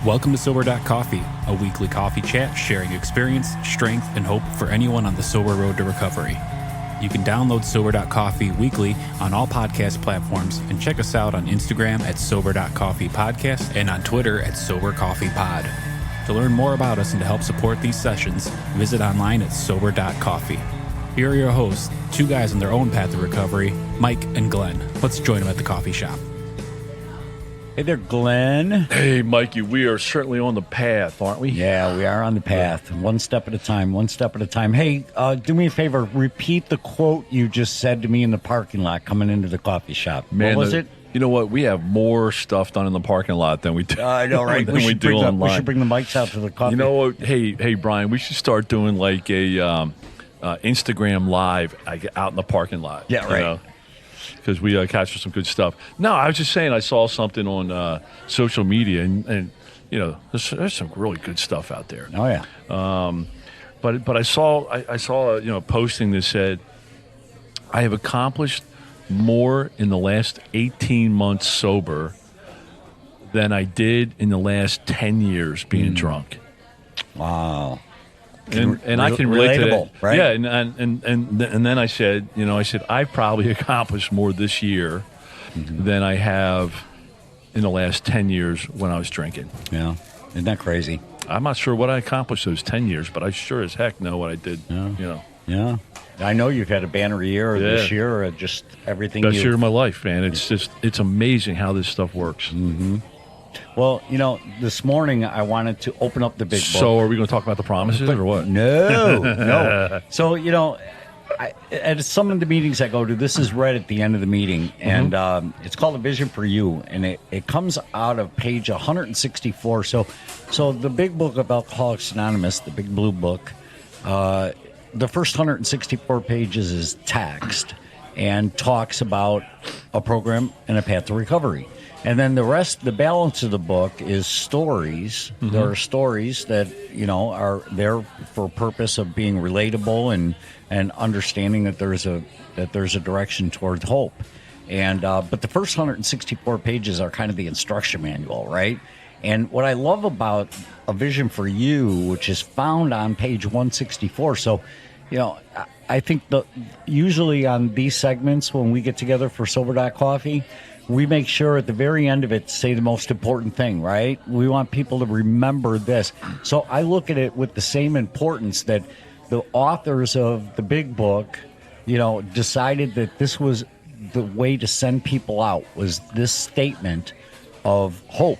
Welcome to Sober.Coffee, a weekly coffee chat sharing experience, strength, and hope for anyone on the sober road to recovery. You can download Sober.Coffee weekly on all podcast platforms and check us out on Instagram at Sober.Coffee Podcast and on Twitter at Sober.Coffee Pod. To learn more about us and to help support these sessions, visit online at Sober.Coffee. Here are your hosts, two guys on their own path to recovery, Mike and Glenn. Let's join them at the coffee shop. Hey there, Glenn. Hey, Mikey, we are certainly on the path, aren't we? Yeah, we are on the path. One step at a time, one step at a time. Hey, do me a favor. Repeat the quote you just said to me in the parking lot coming into the coffee shop. Man, what was it? You know what? We have more stuff done in the parking lot than we do. I know, right? We should bring the mics out to the coffee. You know what? Hey, Brian, we should start doing like a Instagram live out in the parking lot. Yeah, right. Because we capture some good stuff. No, I was just saying I saw something on social media, and you know, there's some really good stuff out there. Oh yeah. But I saw a posting that said, I have accomplished more in the last 18 months sober than I did in the last 10 years being drunk. Wow. And I can relate to that. Right? Yeah, and then I said, I've probably accomplished more this year than I have in the last 10 years when I was drinking. Yeah. Isn't that crazy? I'm not sure what I accomplished those 10 years, but I sure as heck know what I did. Yeah. Yeah. I know you've had a banner year this year, just everything. Best year of my life, man. It's amazing how this stuff works. Mm-hmm. Well, this morning I wanted to open up the big book. So are we going to talk about the promises or what? No. So, at some of the meetings I go to, this is read at the end of the meeting, and it's called A Vision for You, and it comes out of page 164. So the big book of Alcoholics Anonymous, the big blue book, the first 164 pages is text and talks about a program and a path to recovery. And then the balance of the book is stories. Mm-hmm. There are stories that, are there for purpose of being relatable and understanding that there's a direction towards hope. And but the first 164 pages are kind of the instruction manual, right? And what I love about A Vision for You, which is found on page 164. So, I think usually on these segments when we get together for Sober.Coffee, we make sure at the very end of it to say the most important thing, right? We want people to remember this. So I look at it with the same importance that the authors of the big book, decided that this was the way to send people out, was this statement of hope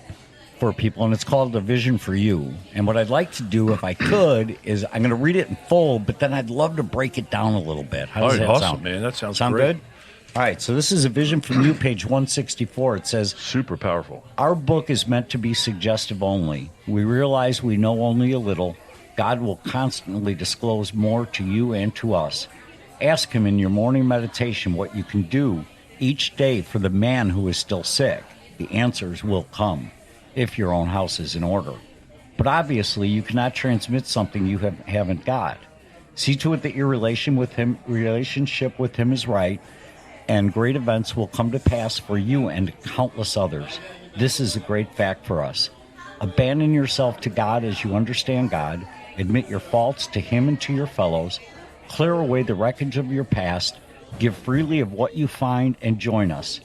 for people, and it's called A Vision for You. And what I'd like to do, if I could, is I'm going to read it in full, but then I'd love to break it down a little bit. How does that awesome, sound? Man. That sound good? All right, so this is A Vision for You, page 164. It says, super powerful. Our book is meant to be suggestive only. We realize we know only a little. God will constantly disclose more to you and to us. Ask him in your morning meditation what you can do each day for the man who is still sick. The answers will come if your own house is in order. But obviously, you cannot transmit something you haven't got. See to it that your relationship with him is right, and great events will come to pass for you and countless others. This is a great fact for us. Abandon yourself to God as you understand God. Admit your faults to him and to your fellows. Clear away the wreckage of your past. Give freely of what you find and join us.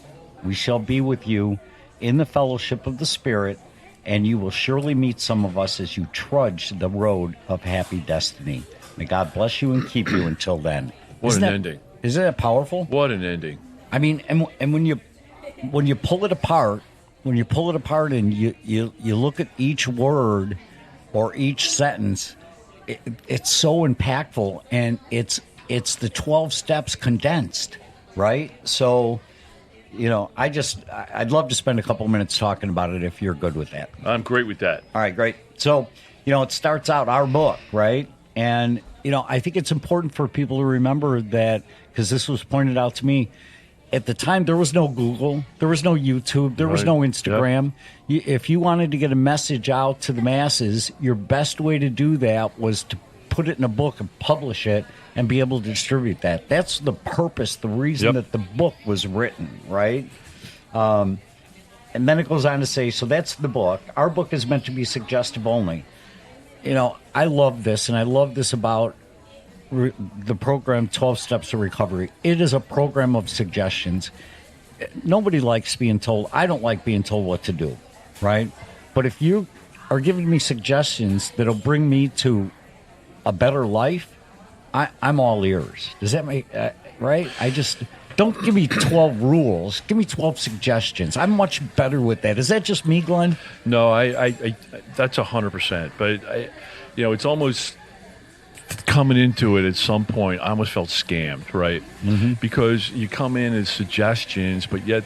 We shall be with you in the fellowship of the Spirit, and you will surely meet some of us as you trudge the road of happy destiny. May God bless you and keep you until then. What an ending. Isn't that powerful? What an ending. I mean, and when you pull it apart, and you look at each word or each sentence, it's so impactful, and it's the 12 steps condensed, right? So, I'd love to spend a couple minutes talking about it if you're good with that. I'm great with that. All right, great. So, it starts out our book, right? And, I think it's important for people to remember that, because this was pointed out to me, at the time there was no Google, there was no YouTube, there was no Instagram. Yep. If you wanted to get a message out to the masses, your best way to do that was to put it in a book and publish it and be able to distribute that. That's the purpose, the reason that the book was written, right? And then it goes on to say, so that's the book. Our book is meant to be suggestive only. I love this, and I love this about the program 12 Steps to Recovery. It is a program of suggestions. Nobody likes being told. I don't like being told what to do, right? But if you are giving me suggestions that'll bring me to a better life, I'm all ears. Does that make right? Don't give me 12 rules. Give me 12 suggestions. I'm much better with that. Is that just me, Glenn? No, I that's 100%. But it's almost coming into it at some point. I almost felt scammed, right? Mm-hmm. Because you come in as suggestions, but yet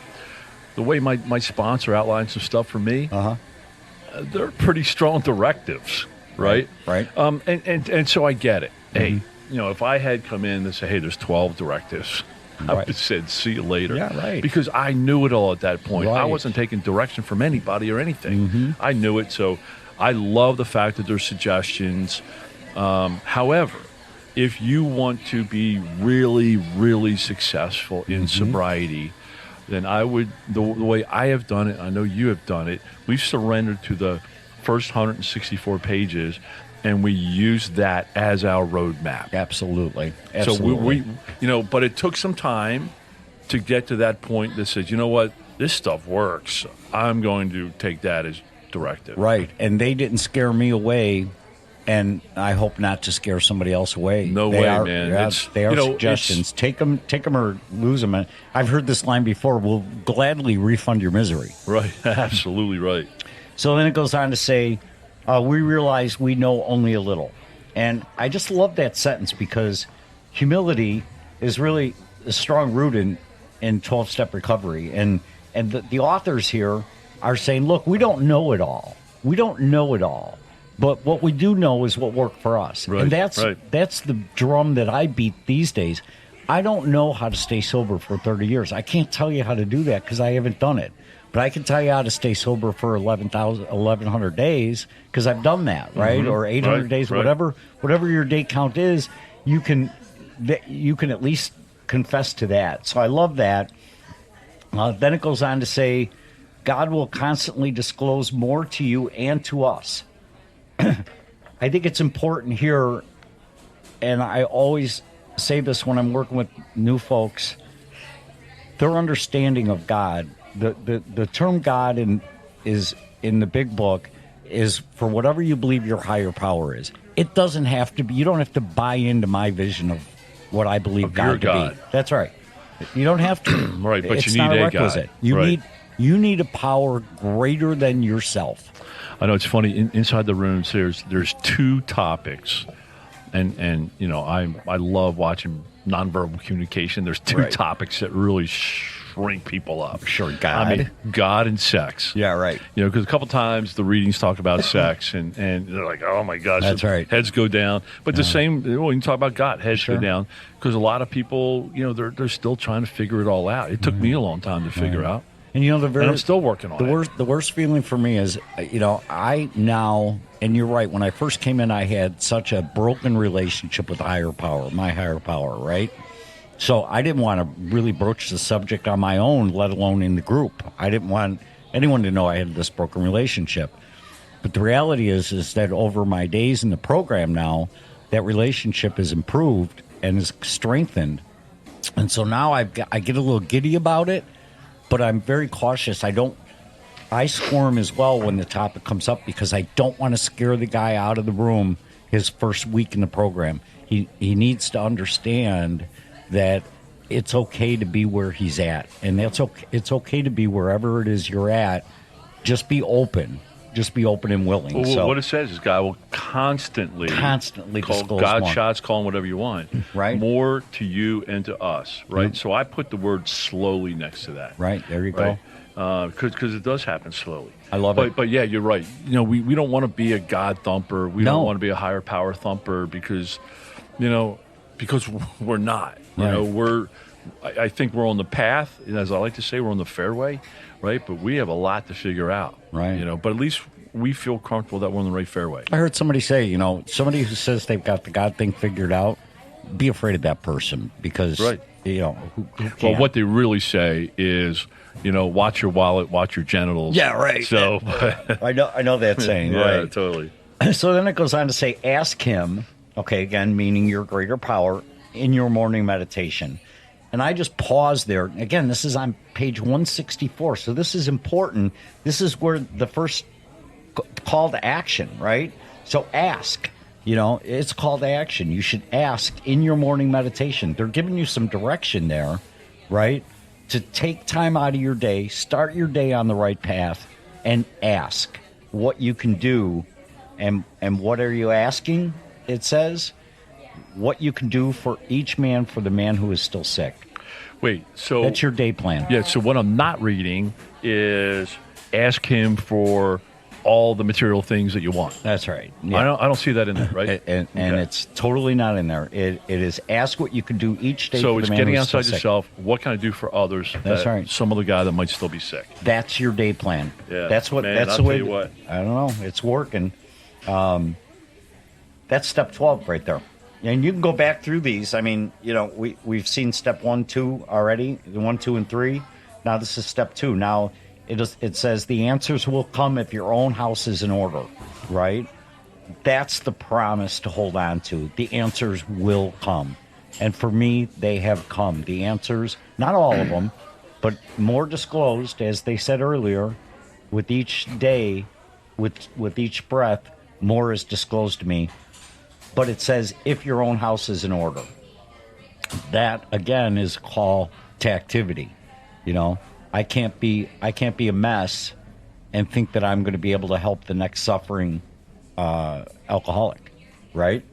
the way my sponsor outlined some stuff for me, they're pretty strong directives, right? Right. And so I get it. Mm-hmm. Hey, if I had come in and say, hey, there's 12 directives, I would have said, see you later. Yeah, right. Because I knew it all at that point. Right. I wasn't taking direction from anybody or anything. Mm-hmm. I knew it. So I love the fact that there's suggestions. However, if you want to be really, really successful in sobriety, then I would, the way I have done it, I know you have done it, we've surrendered to the first 164 pages, and we use that as our roadmap. Absolutely. So we but it took some time to get to that point that says, you know what, this stuff works. I'm going to take that as directive. Right. And they didn't scare me away, and I hope not to scare somebody else away. No they way, are, man. They are suggestions. Take them or lose them. And I've heard this line before, we'll gladly refund your misery. Right. Absolutely right. So then it goes on to say, we realize we know only a little. And I just love that sentence because humility is really a strong root in 12-step recovery. And the authors here are saying, look, we don't know it all. We don't know it all. But what we do know is what worked for us. Right, and that's the drum that I beat these days. I don't know how to stay sober for 30 years. I can't tell you how to do that because I haven't done it. But I can tell you how to stay sober for 1,100 days because I've done that, right? Mm-hmm. Or 800 days, right. whatever your day count is, you can at least confess to that. So I love that. Then it goes on to say, God will constantly disclose more to you and to us. I think it's important here, and I always say this when I'm working with new folks, their understanding of God. The term God is in the big book is for whatever you believe your higher power is. It doesn't have to be. You don't have to buy into my vision of what I believe of God to God. be. That's right. You don't have to. Right, but it's you need not a a requisite. God. You need a power greater than yourself. I know it's funny. Inside the rooms, there's two topics, and I love watching nonverbal communication. There's two topics that really shrink people up. Sure, God. I mean, God and sex. Yeah, right. Because a couple times the readings talk about sex, and they're like, oh my gosh, that's right. Heads go down. But the same, when you talk about God, heads go down, because a lot of people, they're still trying to figure it all out. It took me a long time to figure out. And and I'm still working on it. The worst feeling for me is, I now, and you're right, when I first came in, I had such a broken relationship with my higher power, right? So I didn't want to really broach the subject on my own, let alone in the group. I didn't want anyone to know I had this broken relationship. But the reality is that over my days in the program now, that relationship is improved and is strengthened. And so now I get a little giddy about it. But I'm very cautious. I squirm as well when the topic comes up because I don't want to scare the guy out of the room his first week in the program. He needs to understand that it's okay to be where he's at. And that's okay. It's okay to be wherever it is you're at. Just be open. Just be open and willing. Well, so what it says is God will constantly call God more. shots, call them whatever you want. Right. More to you and to us, right? Yep. So I put the word slowly next to that. Right, there you go. Because it does happen slowly. I love it. But yeah, you're right. We don't want to be a God thumper. We No. don't want to be a higher power thumper because we're not. Right. I think we're on the path, and as I like to say, we're on the fairway, right? But we have a lot to figure out, right? But at least we feel comfortable that we're on the right fairway. I heard somebody say, somebody who says they've got the God thing figured out, be afraid of that person because, Right. who Well, can't? what they really say is, watch your wallet, watch your genitals. Yeah, right. So, I know that saying, yeah, right? totally. So then it goes on to say, ask him, okay, again, meaning your greater power in your morning meditation. And I just pause there. Again, this is on page 164. So this is important. This is where the first call to action, right? So ask, it's call to action. You should ask in your morning meditation. They're giving you some direction there, right? To take time out of your day, start your day on the right path, and ask what you can do. And what are you asking? It says what you can do for each man, for the man who is still sick. Wait, so That's your day plan. yeah. So what I'm not reading is ask him for all the material things that you want. That's right. Yeah. I don't see that in there, right? And Okay. it's totally not in there. It is ask what you can do each day. So for it's the man getting who's still outside sick. yourself. What can I do for others? That's that right. Some other guy that might still be sick. That's your day plan. Yeah, That's what. man, That's I'll the way. tell you what. I don't know. It's working. That's step 12 right there. And you can go back through these. I mean, we've seen step 1, 2 already. 1, 2, and 3. Now this is step 2. Now it says the answers will come if your own house is in order. Right. That's the promise to hold on to. The answers will come. And for me, they have come. The answers, not all of them, but more disclosed, as they said earlier, with each day, with each breath, more is disclosed to me. But it says, if your own house is in order. That, again, is a call to activity. I can't be a mess and think that I'm going to be able to help the next suffering alcoholic, right?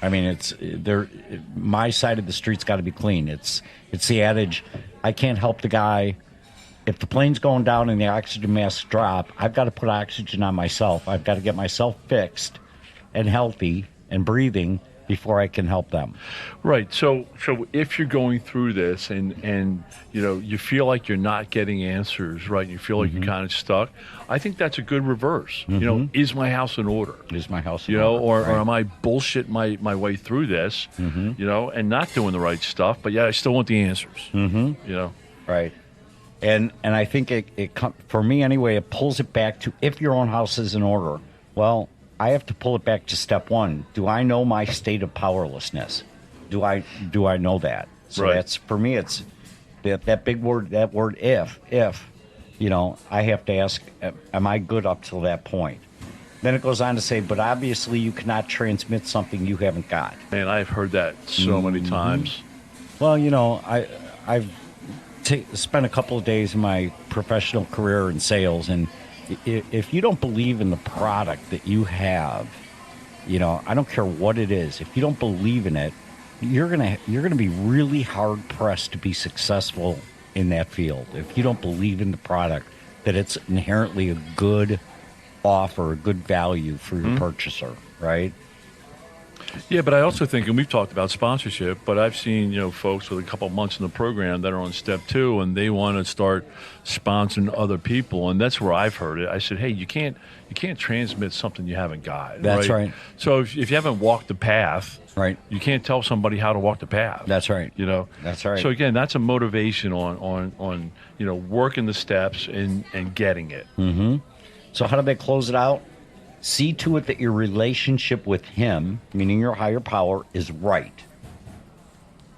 I mean, it's there. My side of the street's got to be clean. It's the adage, I can't help the guy. If the plane's going down and the oxygen masks drop, I've got to put oxygen on myself. I've got to get myself fixed and healthy and breathing before I can help them. Right. So if you're going through this and you feel like you're not getting answers, right? You feel like you're kind of stuck. I think that's a good reverse. Is my house in order? Is my house in order? Or Right. am I bullshit my way through this? And not doing the right stuff, but yeah, I still want the answers. Right. And I think for me anyway, it pulls it back to if your own house is in order. Well, I have to pull it back to step 1. Do I know my state of powerlessness? Do I know that? So Right. that's, for me, it's that big word, that word if, I have to ask, am I good up till that point? Then it goes on to say, but obviously you cannot transmit something you haven't got. And I've heard that so many times. Well, I've spent a couple of days in my professional career in sales, and if you don't believe in the product that you have, I don't care what it is. If you don't believe in it, you're gonna be really hard pressed to be successful in that field. If you don't believe in the product, that it's inherently a good offer, a good value for your purchaser, right? Yeah, but I also think, and we've talked about sponsorship, but I've seen, folks with a couple months in the program that are on step 2 and they want to start sponsoring other people. And that's where I've heard it. I said, hey, you can't transmit something you haven't got. That's right. So if you haven't walked the path, Right. you can't tell somebody how to walk the path. That's right. That's right. So again, that's a motivation on working the steps and getting it. So how do they close it out? See to it that your relationship with him, meaning your higher power, is right.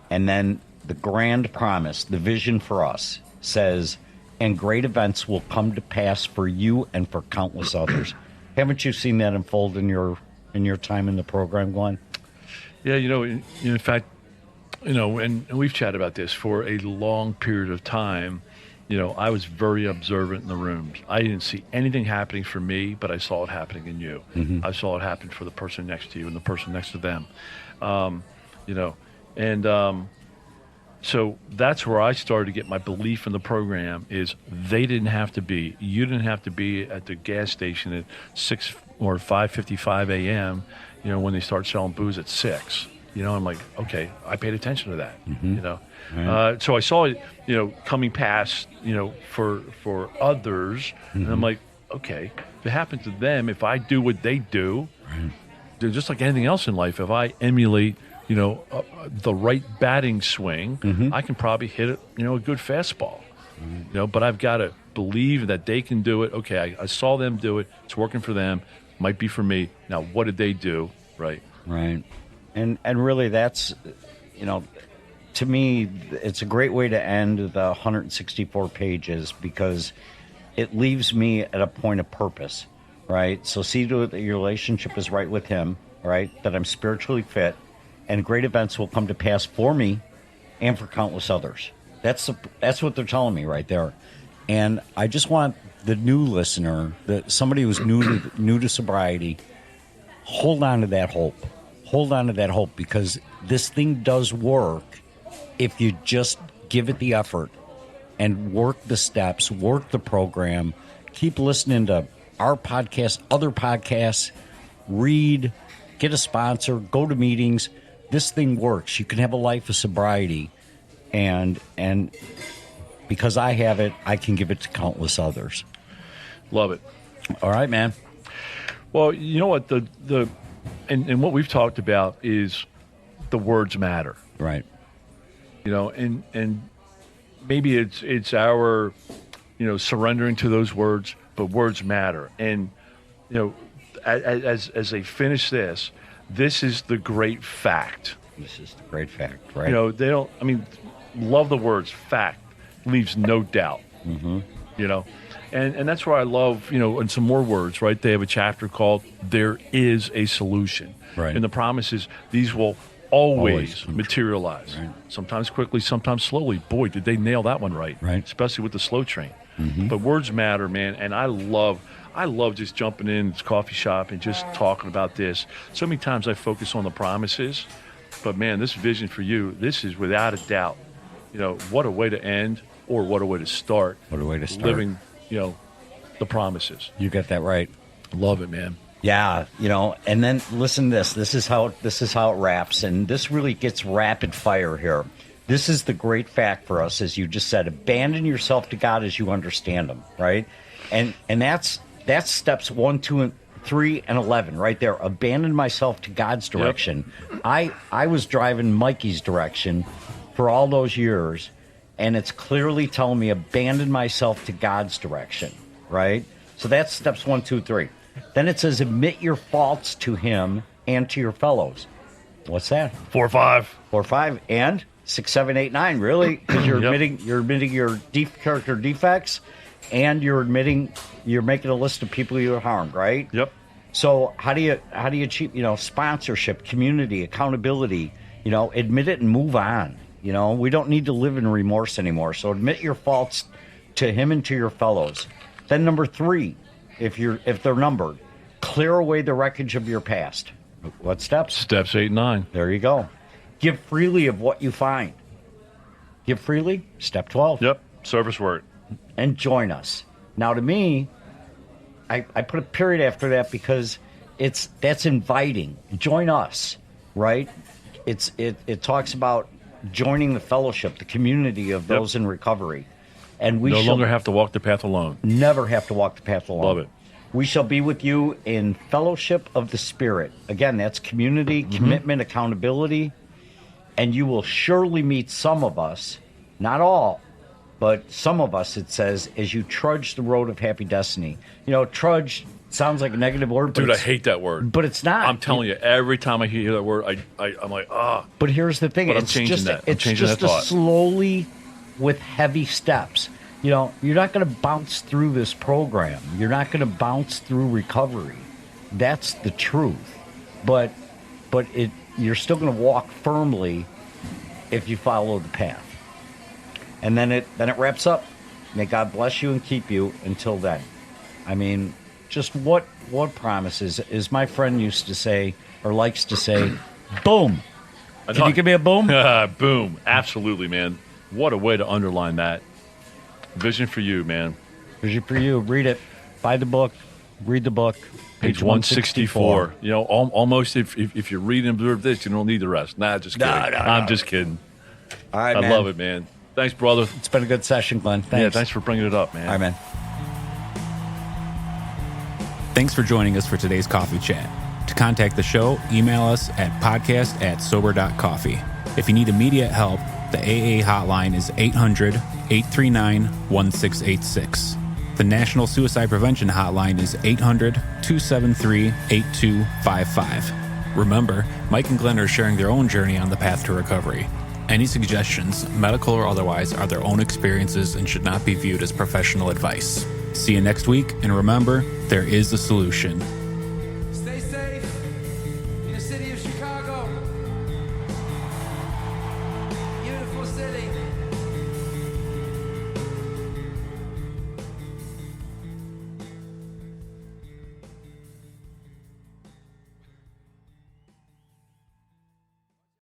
And then the grand promise, the vision for us, says, and great events will come to pass for you and for countless others. Haven't you seen that unfold in your time in the program, Glenn? Yeah, in fact, and we've chatted about this for a long period of time. I was very observant in the rooms. I didn't see anything happening for me, but I saw it happening in you. I saw it happen for the person next to you and the person next to them. So that's where I started to get my belief in the program is you didn't have to be at the gas station at 6 or 5:55 a.m., when they start selling booze at 6. I'm like, okay, I paid attention to that, So I saw it, coming past, for others. And I'm like, okay, if it happened to them, if I do what they do, they're just like anything else in life. If I emulate the right batting swing, I can probably hit it, a good fastball. But I've got to believe that they can do it. Okay, I saw them do it. It's working for them. Might be for me. Now, what did they do? Right. And really, that's, to me, it's a great way to end the 164 pages because it leaves me at a point of purpose, right? So see to it that your relationship is right with him, right? That I'm spiritually fit, and great events will come to pass for me and for countless others. That's what they're telling me right there. And I just want the new listener, somebody who's new to sobriety, hold on to that hope. Hold on to that hope, because this thing does work if you just give it the effort and work the steps, work the program, keep listening to our podcast, other podcasts, read, get a sponsor, go to meetings. This thing works. You can have a life of sobriety, and because I have it, I can give it to countless others. Love it. All right, man. Well, you know what, and what we've talked about is the words matter. Right. And maybe it's our, surrendering to those words, but words matter. And, as they finish this is the great fact. This is the great fact, right? They don't, love the words fact, leaves no doubt, and that's where I love, and some more words, right? They have a chapter called There Is a Solution. Right. And the promise is these will always materialize. Right. Sometimes quickly, sometimes slowly. Boy, did they nail that one right. Right. Especially with the slow train. But words matter, man. And I love just jumping in this coffee shop and just talking about this. So many times I focus on the promises, but man, this vision for you, this is without a doubt, what a way to end, or what a way to start. What a way to start. Living, the promises. You got that right. Love it, man. Yeah, and then listen to this. This is how it wraps, and this really gets rapid fire here. This is the great fact for us, as you just said. Abandon yourself to God as you understand Him, right? And that's steps 1, 2, 3, and 11 right there. Abandon myself to God's direction. Yep. I was driving Mikey's direction for all those years, and it's clearly telling me abandon myself to God's direction, right? So that's steps 1, 2, 3. Then it says admit your faults to Him and to your fellows. What's that? 4, 5. 4, 5, and 6, 7, 8, 9. Really? Because you're admitting your deep character defects, and you're making a list of people you harmed, right? Yep. So how do you achieve sponsorship, community, accountability? Admit it and move on. We don't need to live in remorse anymore. So admit your faults to Him and to your fellows. Then number 3. If they're numbered, clear away the wreckage of your past. What steps? Steps 8 and 9. There you go. Give freely of what you find. Give freely. Step 12. Yep. Service word. And join us. Now, to me, I put a period after that because that's inviting. Join us, right? It talks about joining the fellowship, the community of those in recovery. And we no longer have to walk the path alone. Never have to walk the path alone. Love it. We shall be with you in fellowship of the Spirit. Again, that's community, commitment, accountability. And you will surely meet some of us, not all, but some of us, it says, as you trudge the road of happy destiny. Trudge sounds like a negative word. Dude, I hate that word. But it's not. I'm telling you, every time I hear that word, I'm like, ah. But here's the thing. But I'm changing that. It's just a slowly with heavy steps. You're not going to bounce through this program. You're not going to bounce through recovery. That's the truth. But you're still going to walk firmly if you follow the path. And then it wraps up. May God bless you and keep you until then. Just what promises, as my friend used to say, or likes to say, boom. Can you give me a boom? Boom. Absolutely, man. What a way to underline that. Vision for you, man. Vision for you. Read it. Buy the book. Read the book. Page 164. Almost if you read and observe this, you don't need the rest. Nah, just kidding. I'm just kidding. All right, I love it, man. Thanks, brother. It's been a good session, Glenn. Thanks. Yeah, thanks for bringing it up, man. All right, man. Thanks for joining us for today's coffee chat. To To contact the show, email us at podcast@sober.coffee. If you need immediate help, the AA hotline is 800-839-1686. The National Suicide Prevention Hotline is 800-273-8255. Remember, Mike and Glenn are sharing their own journey on the path to recovery. Any suggestions, medical or otherwise, are their own experiences and should not be viewed as professional advice. See you next week, and remember, there is a solution.